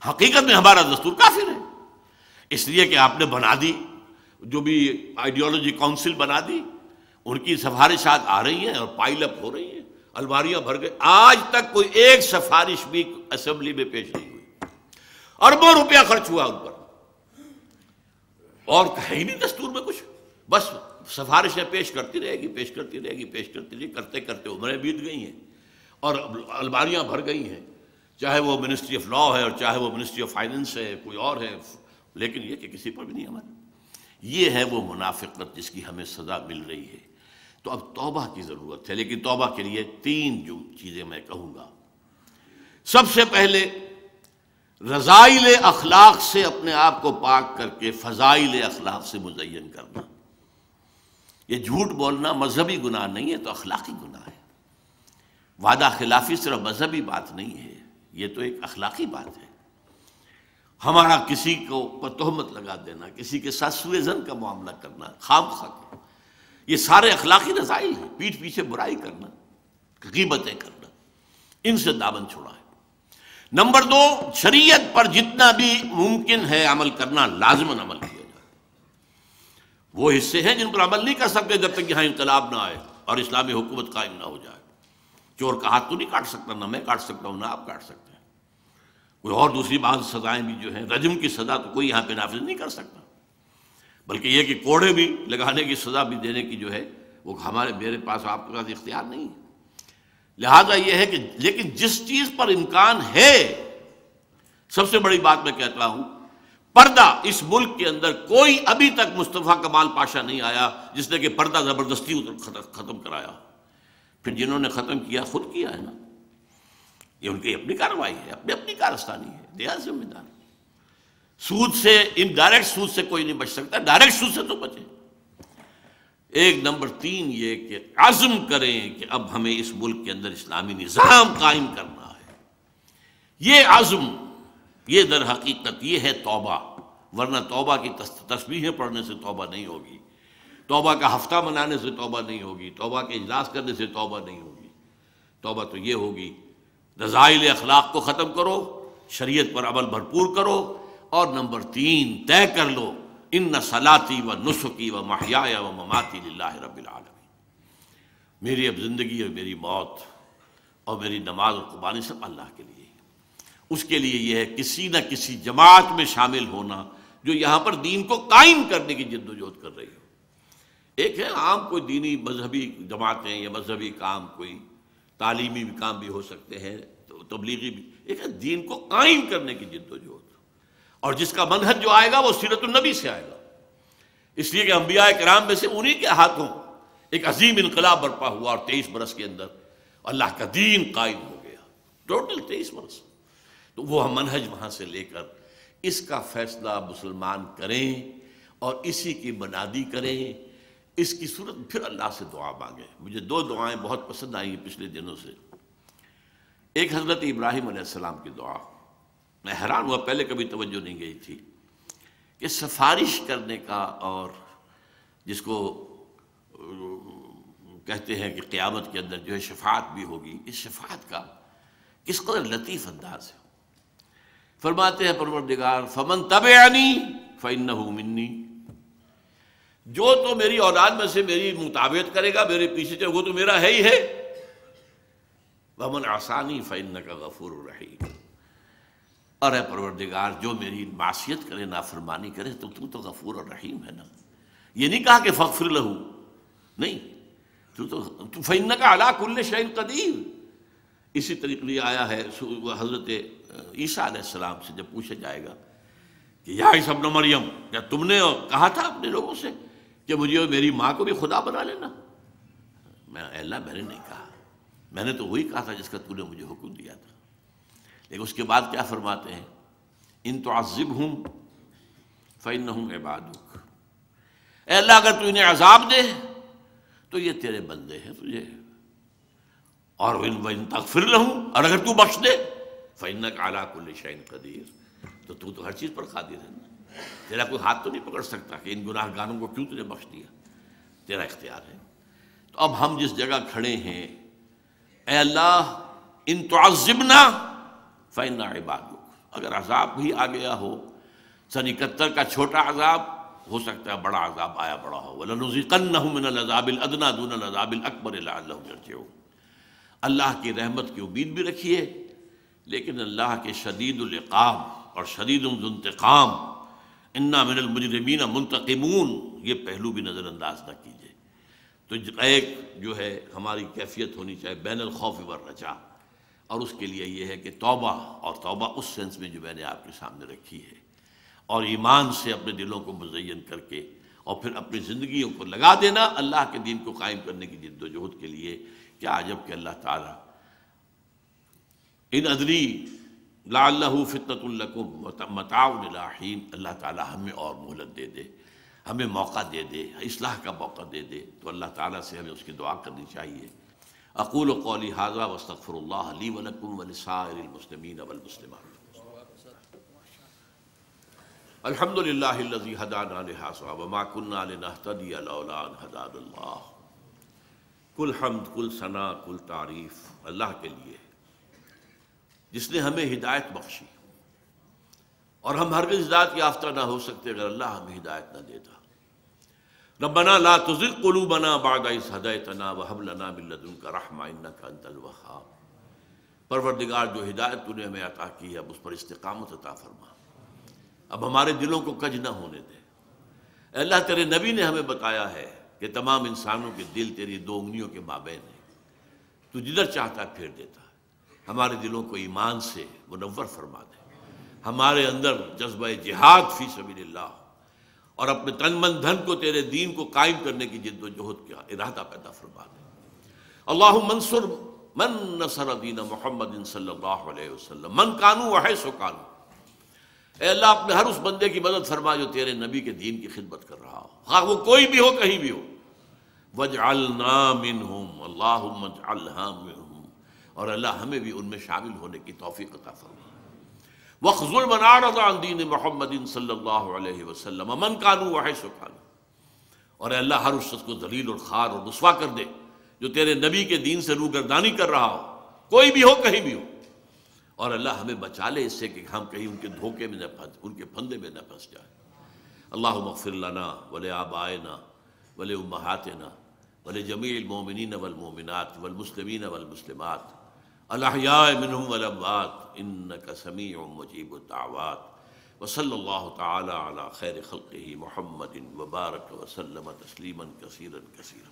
حقیقت میں ہمارا دستور کافر ہے، اس لیے کہ آپ نے بنا دی، جو بھی آئیڈیالوجی کونسل بنا دی، ان کی سفارشات آ رہی ہیں اور پائل اپ ہو رہی ہیں، الماریاں بھر گئی. آج تک کوئی ایک سفارش بھی اسمبلی میں پیش نہیں ہوئی، اربوں روپیہ خرچ ہوا ان پر، اور ہے ہی نہیں دستور میں کچھ، بس سفارشیں پیش کرتی رہے گی، پیش کرتی رہے گی، پیش کرتی رہے گی، کرتے کرتے عمریں بیت گئی ہیں اور الماریاں بھر گئی ہیں، چاہے وہ منسٹری آف لا ہے اور چاہے وہ منسٹری آف فائننس ہے، کوئی اور ہے، لیکن یہ کہ کسی پر بھی نہیں عمل. یہ ہے وہ منافقت جس کی ہمیں سزا مل رہی ہے. تو اب توبہ کی ضرورت ہے، لیکن توبہ کے لیے 3 جو چیزیں میں کہوں گا. سب سے پہلے رذائل اخلاق سے اپنے آپ کو پاک کر کے فضائل اخلاق سے مزین کرنا. یہ جھوٹ بولنا مذہبی گناہ نہیں ہے تو اخلاقی گناہ ہے. وعدہ خلافی صرف مذہبی بات نہیں ہے، یہ تو ایک اخلاقی بات ہے. ہمارا کسی کو پر تہمت لگا دینا، کسی کے ساتھ سوء ظن کا معاملہ کرنا، خام خواہ، یہ سارے اخلاقی رذائل ہیں. پیٹھ پیچھے برائی کرنا، غیبتیں کرنا، ان سے دامن چھڑا ہے. نمبر 2، شریعت پر جتنا بھی ممکن ہے عمل کرنا، لازماً عمل کیا جائے. وہ حصے ہیں جن پر عمل نہیں کر سکتے جب تک یہاں انقلاب نہ آئے اور اسلامی حکومت قائم نہ ہو جائے. چور کا ہاتھ تو نہیں کاٹ سکتا، نہ میں کاٹ سکتا ہوں نہ آپ کاٹ سکتے ہیں. کوئی اور دوسری بعض سزائیں بھی جو ہیں، رجم کی سزا تو کوئی یہاں پہ نافذ نہیں کر سکتا، بلکہ یہ کہ کوڑے بھی لگانے کی سزا بھی دینے کی جو ہے وہ میرے پاس آپ کے پاس اختیار نہیں ہے. لہذا یہ ہے کہ لیکن جس چیز پر امکان ہے، سب سے بڑی بات میں کہتا ہوں، پردہ اس ملک کے اندر کوئی ابھی تک مصطفیٰ کمال پاشا نہیں آیا جس نے کہ پردہ زبردستی ختم کرایا. پھر جنہوں نے ختم کیا خود کیا ہے نا، یہ ان کی اپنی کارروائی ہے، اپنی کارستانی ہے، دے آر ذمہ دار. سود سے، انڈائریکٹ سود سے کوئی نہیں بچ سکتا، ڈائریکٹ سود سے تو بچے. ایک نمبر 3 یہ کہ عزم کریں کہ اب ہمیں اس ملک کے اندر اسلامی نظام قائم کرنا ہے. یہ عزم، یہ در حقیقت یہ ہے توبہ. ورنہ توبہ کی تسبیحیں پڑھنے سے توبہ نہیں ہوگی، توبہ کا ہفتہ منانے سے توبہ نہیں ہوگی، توبہ کے اجلاس کرنے سے توبہ نہیں ہوگی. توبہ تو یہ ہوگی رذائل اخلاق کو ختم کرو، شریعت پر عمل بھرپور کرو، اور نمبر 3 طے کر لو ان صلاتی و نسکی و محیایا و مماتی للہ رب العالمین. میری اب زندگی اور میری موت اور میری نماز اور قربانی سب اللہ کے لیے. اس کے لیے یہ ہے کسی نہ کسی جماعت میں شامل ہونا جو یہاں پر دین کو قائم کرنے کی جد و جہد کر رہی ہو. ایک ہے عام کوئی دینی مذہبی جماعتیں یا مذہبی کام، کوئی تعلیمی بھی کام بھی ہو سکتے ہیں، تبلیغی بھی. ایک ہے دین کو قائم کرنے کی جد و جہد، اور جس کا منہج جو آئے گا وہ سیرت النبی سے آئے گا. اس لیے کہ انبیاء کرام میں سے انہی کے ہاتھوں ایک عظیم انقلاب برپا ہوا اور 23 برس کے اندر اللہ کا دین قائم ہو گیا، ٹوٹل 23 برس. تو وہ منہج وہاں سے لے کر اس کا فیصلہ مسلمان کریں اور اسی کی منادی کریں. اس کی صورت پھر اللہ سے دعا مانگیں. مجھے 2 دعائیں بہت پسند آئی ہیں پچھلے دنوں سے. ایک حضرت ابراہیم علیہ السلام کی دعا، میں حیران ہوا، پہلے کبھی توجہ نہیں گئی تھی، کہ سفارش کرنے کا، اور جس کو کہتے ہیں کہ قیامت کے اندر جو ہے شفاعت بھی ہوگی، اس شفاعت کا کس قدر لطیف انداز ہے. فرماتے ہیں پروردگار فمن تبعنی فإنہ منی، جو تو میری اولاد میں سے میری مطابقت کرے گا، میرے پیچھے چلے، وہ تو میرا ہے ہی ہے. ومن عصانی فإنک غفور رحیم، اور اے پروردگار جو میری معصیت کرے، نافرمانی کرے، تو تو غفور اور رحیم ہے نا. یہ نہیں کہا کہ فاغفر لہ، نہیں، تو فإنک علی کل شیء قدیر. اسی طریقے لیے آیا ہے حضرت عیسیٰ علیہ السلام سے جب پوچھا جائے گا کہ یا عیسیٰ ابن مریم، کیا تم نے کہا تھا اپنے لوگوں سے کہ مجھے اور میری ماں کو بھی خدا بنا لینا؟ اے اللہ، میں نے نہیں کہا، میں نے تو وہی کہا تھا جس کا تو نے مجھے حکم دیا تھا. لیکن اس کے بعد کیا فرماتے ہیں؟ ان تعذبہم فإنہم عبادک، اے اللہ اگر تو انہیں عذاب دے تو یہ تیرے بندے ہیں تجھے، اور وَإِن تغفر لہم، اور اگر تو بخش دے فإنک علی کل شیء قدیر، تو ہر چیز پر قادر ہے نا. تیرا کوئی ہاتھ تو نہیں پکڑ سکتا کہ ان گناہ گاروں کو کیوں تجھے بخش دیا، تیرا اختیار ہے. تو اب ہم جس جگہ کھڑے ہیں، اے اللہ ان تعذبنا فإنا عبادک، اگر عذاب بھی آ گیا ہو، سن 71 کا چھوٹا عذاب، ہو سکتا ہے بڑا عذاب آیا بڑا ہو۔ وَلَنُذِيقَنَّهُم مِّنَ الْعَذَابِ الْأَدْنَىٰ دُونَ الْعَذَابِ الْأَكْبَرِ لَعَلَّهُمْ يَرْجِعُونَ۔ اللہ کی رحمت کی امید بھی رکھیے، لیکن اللہ کے شدید العقاب اور شدید الانتقام، انا من المجرمین منتقمون، یہ پہلو بھی نظر انداز نہ کیجیے۔ تو ایک جو ہے ہماری کیفیت ہونی چاہیے بین الخوف والرجاء، اور اس کے لیے یہ ہے کہ توبہ، اور توبہ اس سینس میں جو میں نے آپ کے سامنے رکھی ہے، اور ایمان سے اپنے دلوں کو مزین کر کے، اور پھر اپنی زندگیوں کو لگا دینا اللہ کے دین کو قائم کرنے کی جد و جہد کے لیے۔ کیا عجب کہ اللہ تعالیٰ ان ادری لعلہ فتنۃ لکم متاع الی حین، اللہ تعالیٰ ہمیں اور مہلت دے دے، ہمیں موقع دے دے، اصلاح کا موقع دے دے، تو اللہ تعالیٰ سے ہمیں اس کی دعا کرنی چاہیے۔ اقول قولی ھذا واستغفر اللہ لی ولکم ولسائر المسلمین والمسلمات۔ الحمد للہ الذی ھدانا لھذا وما کنا لنہتدی لولا ان ھدانا اللہ۔ کل حمد، کل ثنا، کل تعریف اللہ کے لیے جس نے ہمیں ہدایت بخشی، اور ہم ہرگز ہدایت یافتہ نہ ہو سکتے اگر اللہ ہمیں ہدایت نہ دیتا۔ ربنا لا تزغ قلوبنا بعد اذ ہدیتنا وہب لنا من لدنک رحمۃ انک انت الوہاب۔ پروردگار، جو ہدایت تو نے ہمیں عطا کی ہے اب اس پر استقامت عطا فرما، اب ہمارے دلوں کو کج نہ ہونے دے۔ اے اللہ، تیرے نبی نے ہمیں بتایا ہے کہ تمام انسانوں کے دل تیری دو انگلیوں کے مابین ہیں، تو جدھر چاہتا ہے پھیر دیتا ہے۔ ہمارے دلوں کو ایمان سے منور فرما دے، ہمارے اندر جذبہ جہاد فی سبیل اللہ اور اپنے تن من دھن کو تیرے دین کو قائم کرنے کی جد و جہد کا ارادہ پیدا فرما دے۔ اللہم انصر من نصر دین محمد صلی اللہ علیہ وسلم من کانوا وحیث کانوا۔ اے اللہ، اپنے ہر اس بندے کی مدد فرما جو تیرے نبی کے دین کی خدمت کر رہا ہو، خواہ وہ کوئی بھی ہو، کہیں بھی ہو۔ وَاجْعَلْنَا مِنْهُمْ، اللہم اجعلنا منہم، اور اللہ ہمیں بھی ان میں شامل ہونے کی توفیق عطا فرما۔ وَاخْذُلْ مَنْ أَعْرَضَ عَنْ دِينِ مُحَمَّدٍ صلی اللہ علیہ وسلم مَنْ كَانُوا وَحَيْثُ كَانُوا، اور اے اللہ ہر اس شخص کو ذلیل اور خوار اور رسوا کر دے جو تیرے نبی کے دین سے روگردانی کر رہا ہو، کوئی بھی ہو، کہیں بھی ہو۔ اور اللہ ہمیں بچا لے اس سے کہ ہم کہیں ان کے دھوکے میں نہ پھنس، ان کے پھندے میں نہ پھنس جائیں۔ اللہم اغفر لنا ولآبائنا ولأمہاتنا ولجمیع المؤمنین والمؤمنات والمسلمین والمسلمات الاحیاء منہم والاموات انک سمیع مجیب الدعوات۔ وصلی اللہ تعالی علی خیر خلقہ محمد وبارک وسلم تسلیما کثیرا کثیرا۔